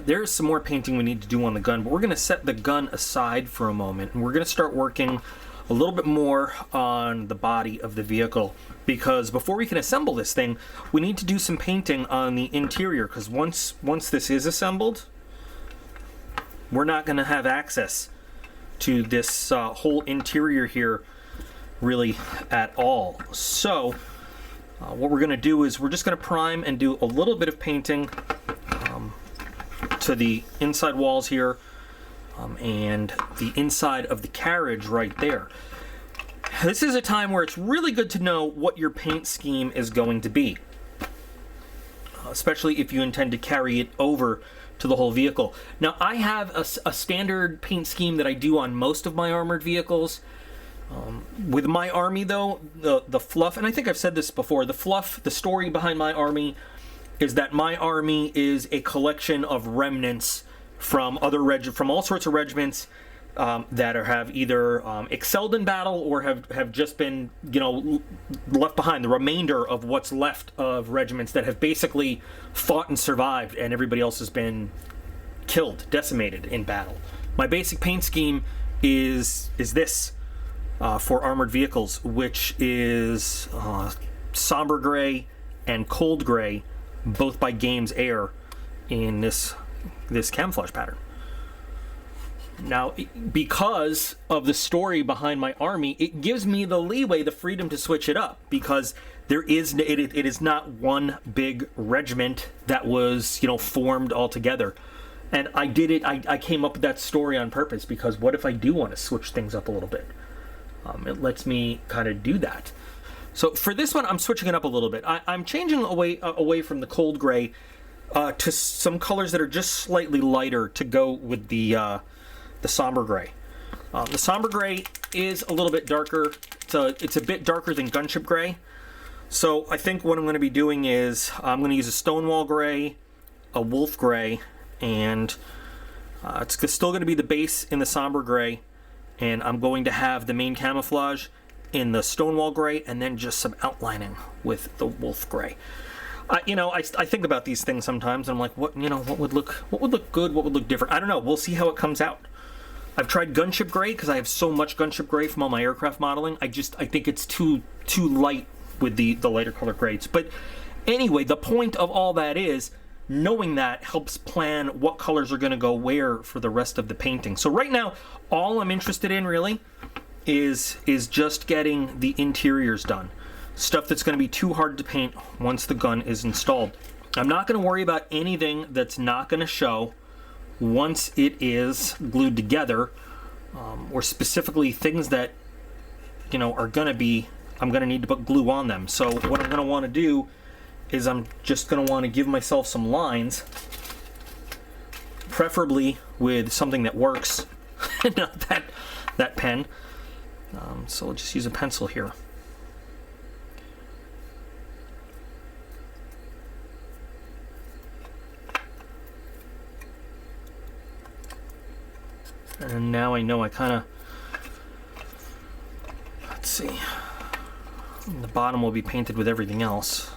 There's some more painting we need to do on the gun, but we're going to set the gun aside for a moment, and we're going to start working a little bit more on the body of the vehicle, because before we can assemble this thing, we need to do some painting on the interior, because once this is assembled, we're not going to have access to this whole interior here really at all. So what we're going to do is we're just going to prime and do a little bit of painting to the inside walls here and the inside of the carriage right there. This is a time where it's really good to know what your paint scheme is going to be, especially if you intend to carry it over to the whole vehicle. Now, I have a standard paint scheme that I do on most of my armored vehicles. With my army, though, the fluff, and I think I've said this before, the fluff, the story behind my army is that my army is a collection of remnants from from all sorts of regiments that have either excelled in battle or have just been, left behind. The remainder of what's left of regiments that have basically fought and survived, and everybody else has been killed, decimated in battle. My basic paint scheme is this for armored vehicles, which is somber gray and cold gray, both by Games Air, in this camouflage pattern. Now, because of the story behind my army, it gives me the leeway, the freedom to switch it up, because it is not one big regiment that was, formed all together. And I did it, I came up with that story on purpose, because what if I do want to switch things up a little bit? It lets me kind of do that. So for this one, I'm switching it up a little bit. I'm changing away from the cold gray to some colors that are just slightly lighter to go with the somber gray. The somber gray is a little bit darker. It's a bit darker than gunship gray. So I think what I'm going to be doing is I'm going to use a stonewall gray, a wolf gray, and it's still going to be the base in the somber gray, and I'm going to have the main camouflage in the stonewall gray, and then just some outlining with the wolf gray. I think about these things sometimes, and I'm like, what would look good, what would look different? I don't know. We'll see how it comes out. I've tried gunship gray because I have so much gunship gray from all my aircraft modeling. I think it's too light with the lighter color grades. But anyway, the point of all that is knowing that helps plan what colors are going to go where for the rest of the painting. So right now, all I'm interested in really is just getting the interiors done. Stuff that's going to be too hard to paint once the gun is installed. I'm not going to worry about anything that's not going to show once it is glued together, or specifically things that are going to be, I'm going to need to put glue on them. So what I'm going to want to do is I'm just going to want to give myself some lines, preferably with something that works, not that pen. So I'll just use a pencil here. And now I know let's see, the bottom will be painted with everything else,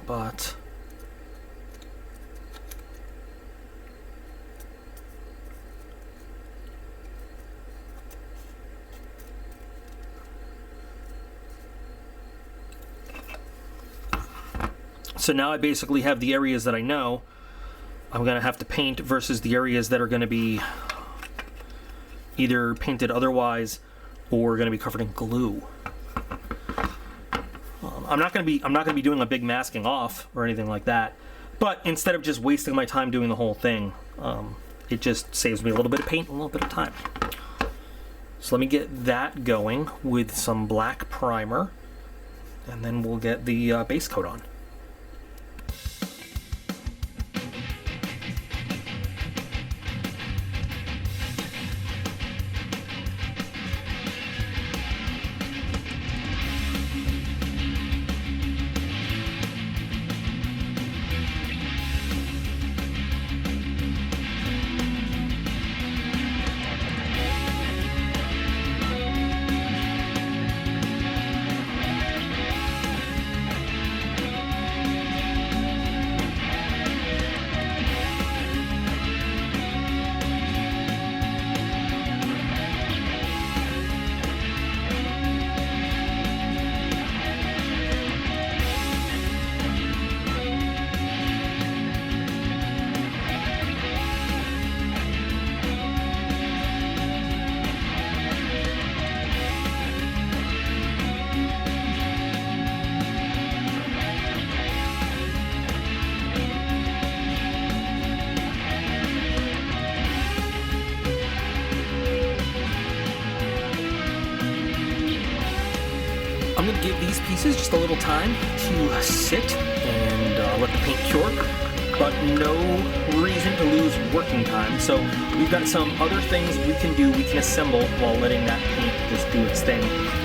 but so now I basically have the areas that I know I'm going to have to paint versus the areas that are going to be either painted otherwise or going to be covered in glue. I'm not going to be doing a big masking off or anything like that, but instead of just wasting my time doing the whole thing, it just saves me a little bit of paint and a little bit of time. So let me get that going with some black primer, and then we'll get the base coat on. going to give these pieces just a little time to sit and let the paint cure, but no reason to lose working time. So we've got some other things we can do. We can assemble while letting that paint just do its thing.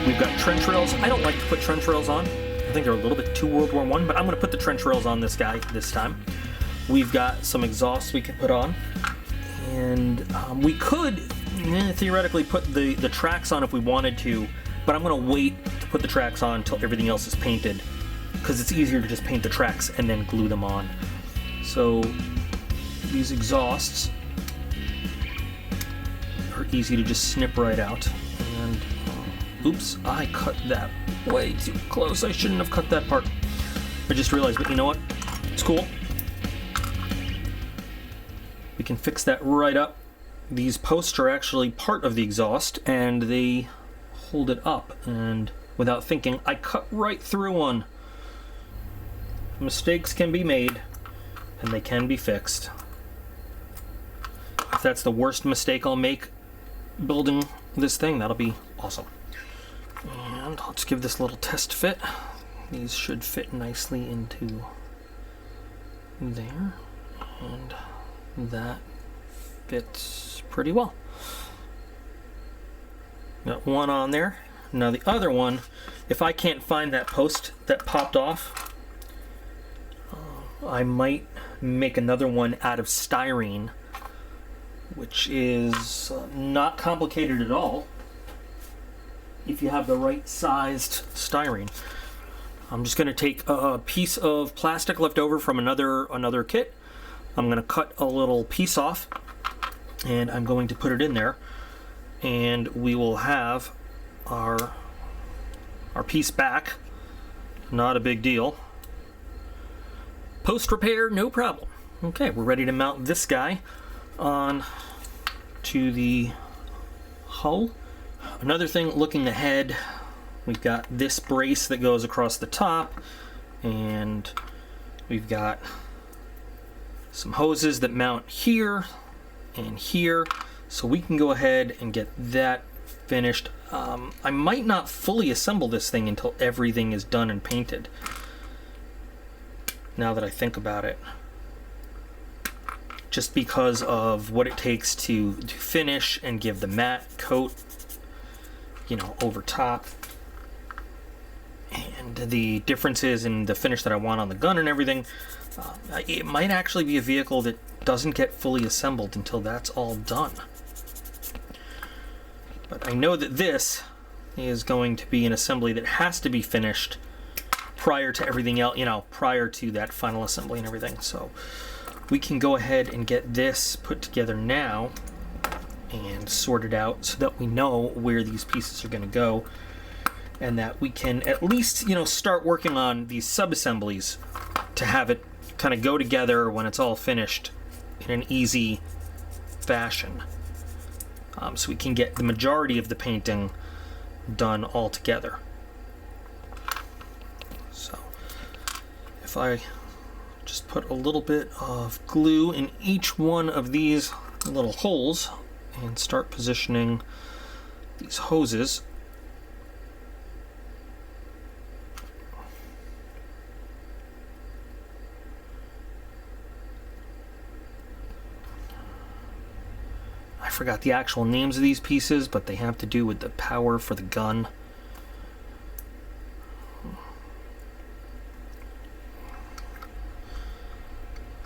We've got trench rails. I don't like to put trench rails on. I think they're a little bit too World War I, but I'm going to put the trench rails on this guy this time. We've got some exhausts we can put on, and we could theoretically put the tracks on if we wanted to, but I'm going to wait to put the tracks on until everything else is painted, because it's easier to just paint the tracks and then glue them on. So these exhausts are easy to just snip right out. And oops, I cut that way too close. I shouldn't have cut that part. I just realized, but you know what? It's cool. We can fix that right up. These posts are actually part of the exhaust, and they hold it up. And without thinking, I cut right through one. Mistakes can be made, and they can be fixed. If that's the worst mistake I'll make building this thing, that'll be awesome. And let's give this a little test fit. These should fit nicely into there, and that fits pretty well. Got one on there. Now the other one, if I can't find that post that popped off, I might make another one out of styrene, which is not complicated at all if you have the right sized styrene. I'm just going to take a piece of plastic left over from another kit. I'm going to cut a little piece off, and I'm going to put it in there, and we will have our piece back. Not a big deal. Post repair, no problem. Okay, we're ready to mount this guy on to the hull. Another thing, looking ahead, we've got this brace that goes across the top, and we've got some hoses that mount here and here, so we can go ahead and get that finished. I might not fully assemble this thing until everything is done and painted, now that I think about it, just because of what it takes to finish and give the matte coat, you know, over top, and the differences in the finish that I want on the gun and everything. It might actually be a vehicle that doesn't get fully assembled until that's all done. But I know that this is going to be an assembly that has to be finished prior to everything else, you know, prior to that final assembly and everything. So we can go ahead and get this put together now and sorted out so that we know where these pieces are going to go, and that we can at least, you know, start working on these sub-assemblies to have it kind of go together when it's all finished in an easy fashion, so we can get the majority of the painting done all together. So if I just put a little bit of glue in each one of these little holes and start positioning these hoses. I forgot the actual names of these pieces, but they have to do with the power for the gun.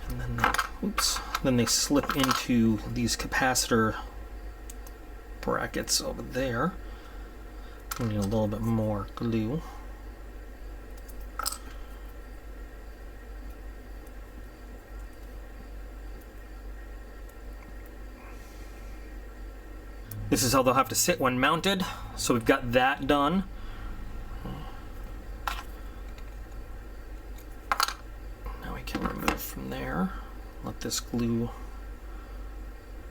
And then they slip into these capacitor brackets over there. We need a little bit more glue. This is how they'll have to sit when mounted. So we've got that done. Now we can remove from there. Let this glue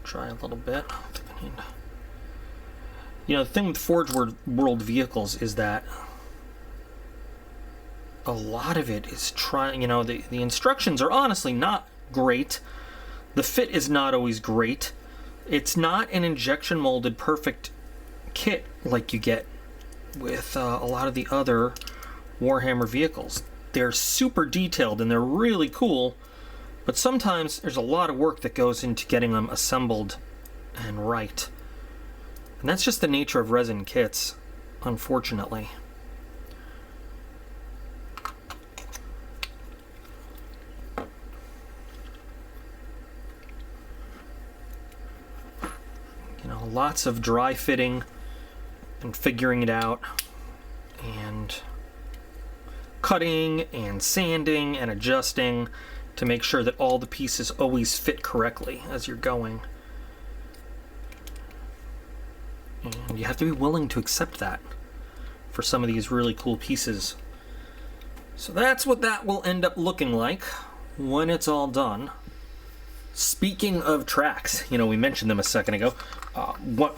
dry a little bit. I think I need... You know, the thing with Forgeworld vehicles is that a lot of it is trying, you know, the instructions are honestly not great. The fit is not always great. It's not an injection molded perfect kit like you get with a lot of the other Warhammer vehicles. They're super detailed and they're really cool, but sometimes there's a lot of work that goes into getting them assembled and right. And that's just the nature of resin kits, unfortunately. You know, lots of dry fitting and figuring it out, and cutting and sanding and adjusting to make sure that all the pieces always fit correctly as you're going. And you have to be willing to accept that for some of these really cool pieces. So that's what that will end up looking like when it's all done. Speaking of tracks, you know, we mentioned them a second ago.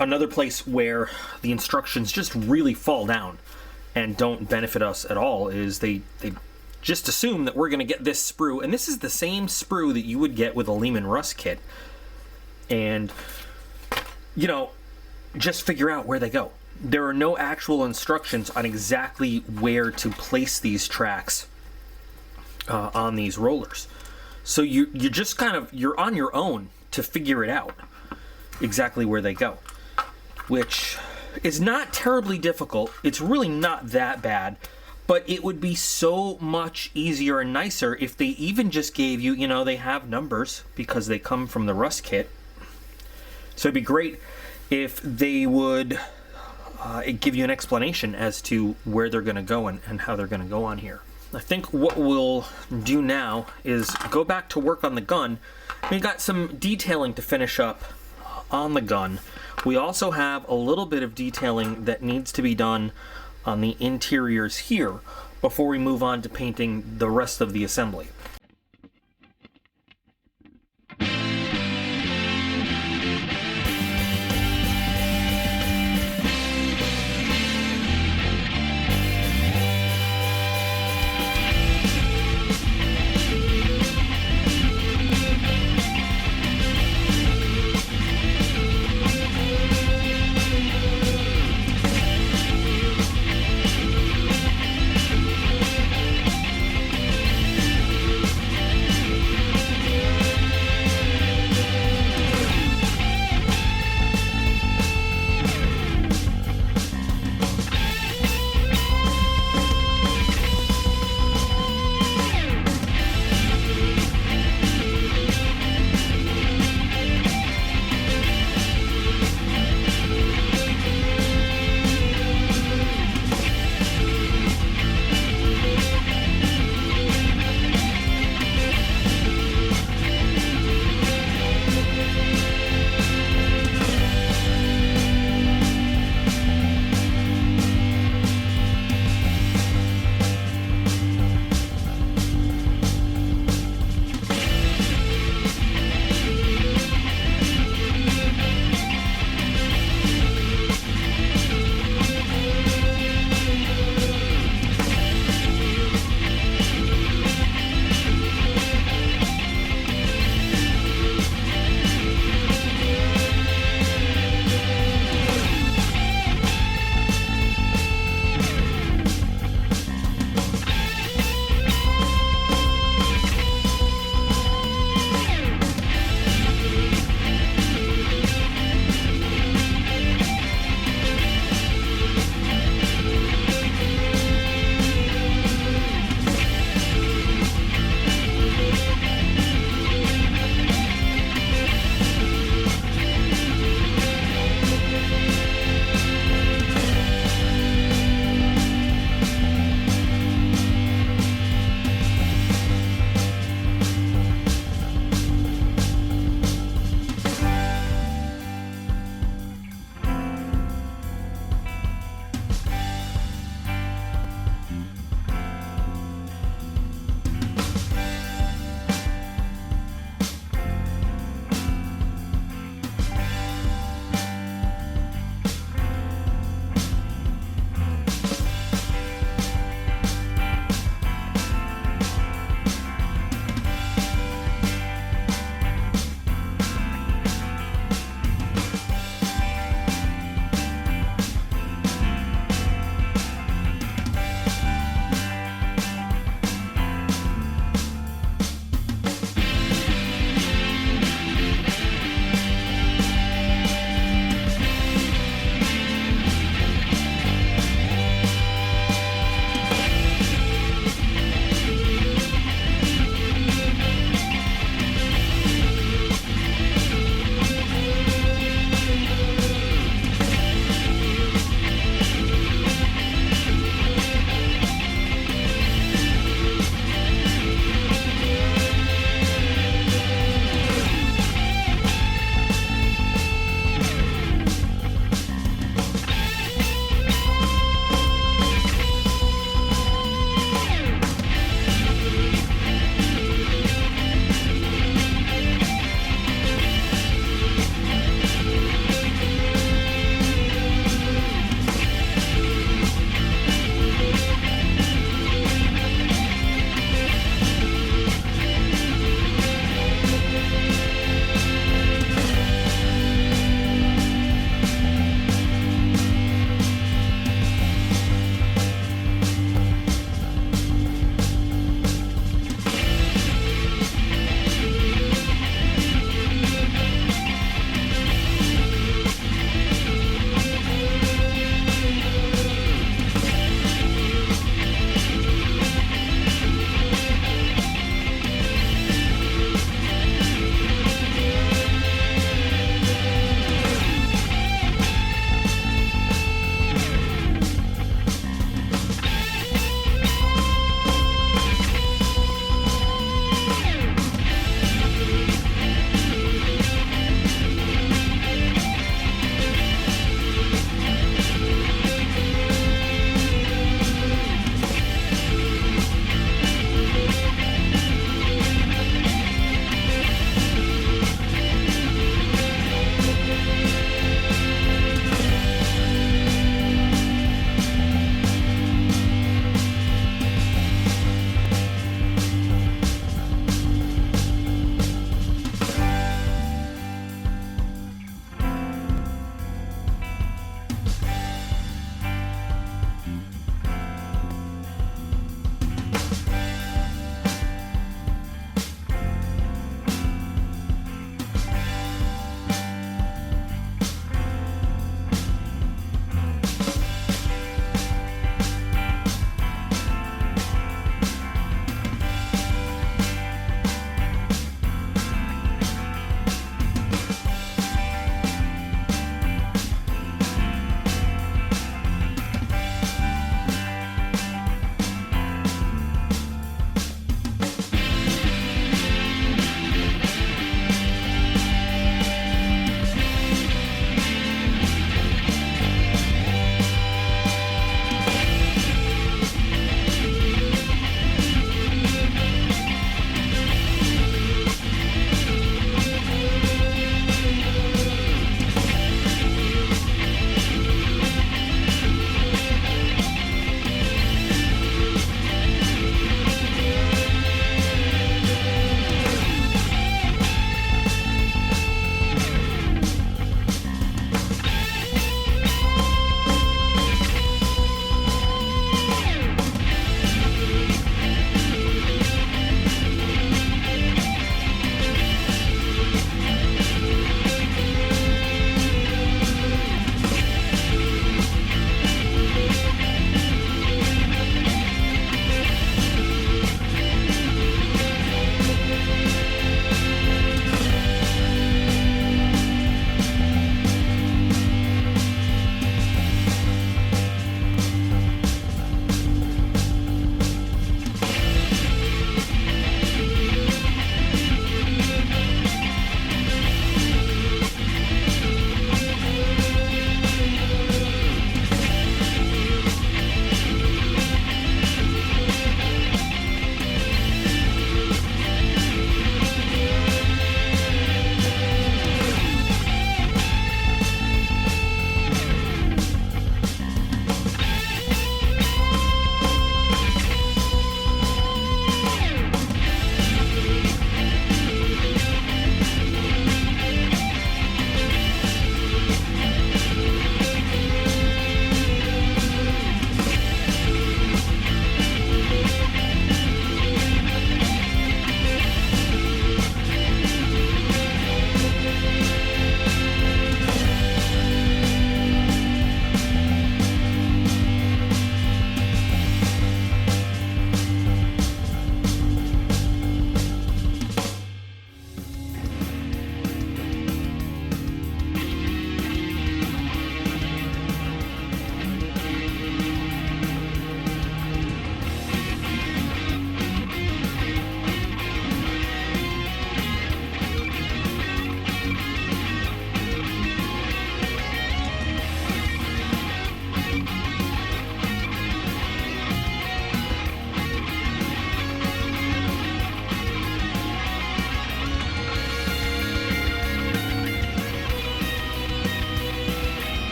Another place where the instructions just really fall down and don't benefit us at all is they just assume that we're going to get this sprue, and this is the same sprue that you would get with a Lehman Russ kit. And, you know, just figure out where they go. There are no actual instructions on exactly where to place these tracks on these rollers. So you just kind of, you're on your own to figure it out exactly where they go, which is not terribly difficult. It's really not that bad, but it would be so much easier and nicer if they even just gave you, you know, they have numbers because they come from the Rust kit. So it'd be great if they would give you an explanation as to where they're going to go and how they're going to go on here. I think what we'll do now is go back to work on the gun. We've got some detailing to finish up on the gun. We also have a little bit of detailing that needs to be done on the interiors here before we move on to painting the rest of the assembly.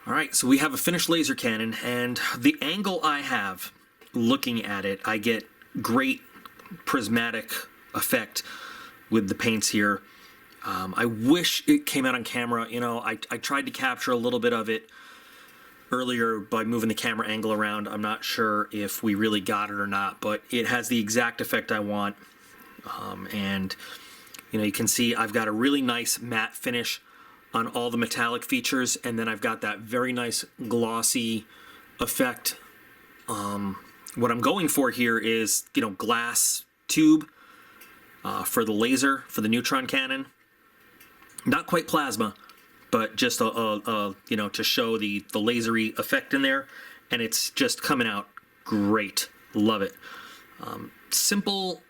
All right, so we have a finished laser cannon, and the angle I have looking at it, I get great prismatic effect with the paints here. I wish it came out on camera. You know, I tried to capture a little bit of it earlier by moving the camera angle around. I'm not sure if we really got it or not, but it has the exact effect I want. And, you know, you can see I've got a really nice matte finish on all the metallic features, and then I've got that very nice glossy effect. What I'm going for here is, you know, glass tube for the laser, for the neutron cannon. Not quite plasma, but just you know, to show the lasery effect in there, and it's just coming out great. Love it. Simple,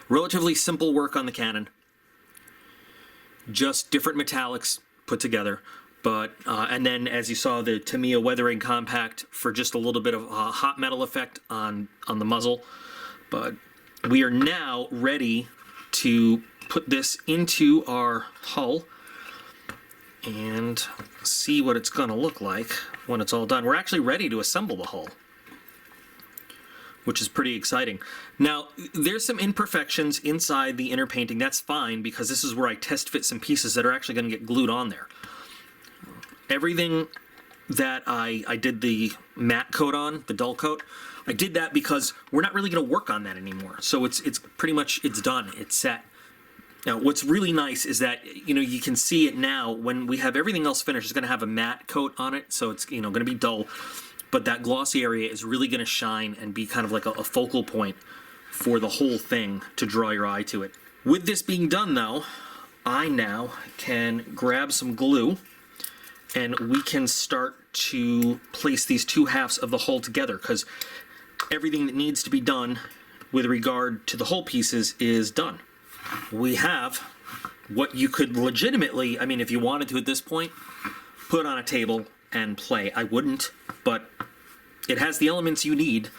relatively simple work on the cannon. Just different metallics put together, but and then as you saw, the Tamiya weathering compact for just a little bit of hot metal effect on the muzzle. But we are now ready to put this into our hull and see what it's going to look like when it's all done. We're actually ready to assemble the hull, which is pretty exciting. Now, there's some imperfections inside the inner painting. That's fine, because this is where I test fit some pieces that are actually going to get glued on there. Everything that I did the matte coat on, the dull coat, I did that because we're not really going to work on that anymore. So it's pretty much, it's done, it's set. Now, what's really nice is that, you know, you can see it now. When we have everything else finished, it's going to have a matte coat on it, so it's, you know, going to be dull. But that glossy area is really going to shine and be kind of like a focal point for the whole thing to draw your eye to it. With this being done, though, I now can grab some glue and we can start to place these two halves of the hull together, because everything that needs to be done with regard to the hull pieces is done. We have what you could legitimately, I mean, if you wanted to at this point, put on a table and play. I wouldn't, but it has the elements you need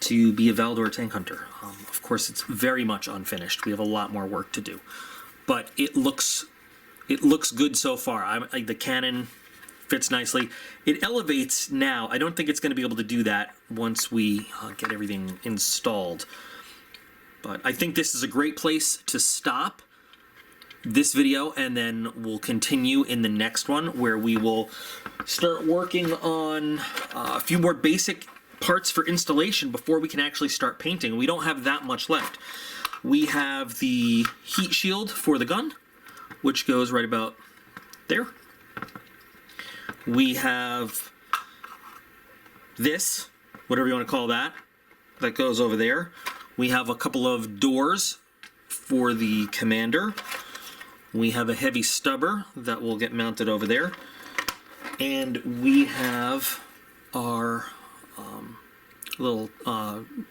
to be a Valdor tank hunter. Of course, it's very much unfinished. We have a lot more work to do, but it looks good so far. The cannon fits nicely. It elevates now. I don't think it's going to be able to do that once we get everything installed. But I think this is a great place to stop this video, and then we'll continue in the next one, where we will start working on a few more basic parts for installation before we can actually start painting. We don't have that much left. We have the heat shield for the gun, which goes right about there. We have this, whatever you want to call that, that goes over there. We have a couple of doors for the commander. We have a heavy stubber that will get mounted over there. And we have our little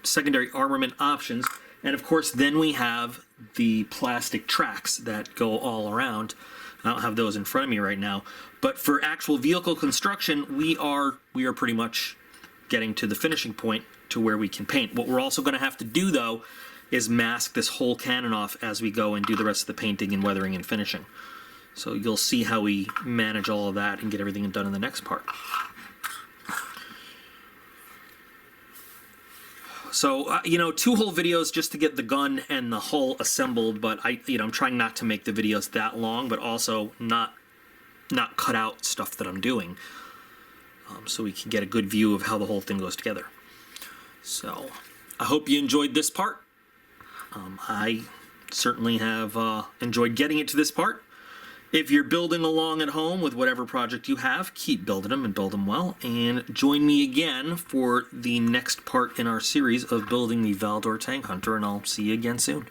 secondary armament options. And of course, then we have the plastic tracks that go all around. I don't have those in front of me right now. But for actual vehicle construction, we are pretty much getting to the finishing point to where we can paint. What we're also going to have to do, though, is mask this whole cannon off as we go and do the rest of the painting and weathering and finishing. So you'll see how we manage all of that and get everything done in the next part. So, you know, 2 whole videos just to get the gun and the hull assembled, but I'm trying not to make the videos that long, but also not cut out stuff that I'm doing, so we can get a good view of how the whole thing goes together. So, I hope you enjoyed this part. I certainly have enjoyed getting it to this part. If you're building along at home with whatever project you have, keep building them and build them well. And join me again for the next part in our series of building the Valdor Tank Hunter, and I'll see you again soon.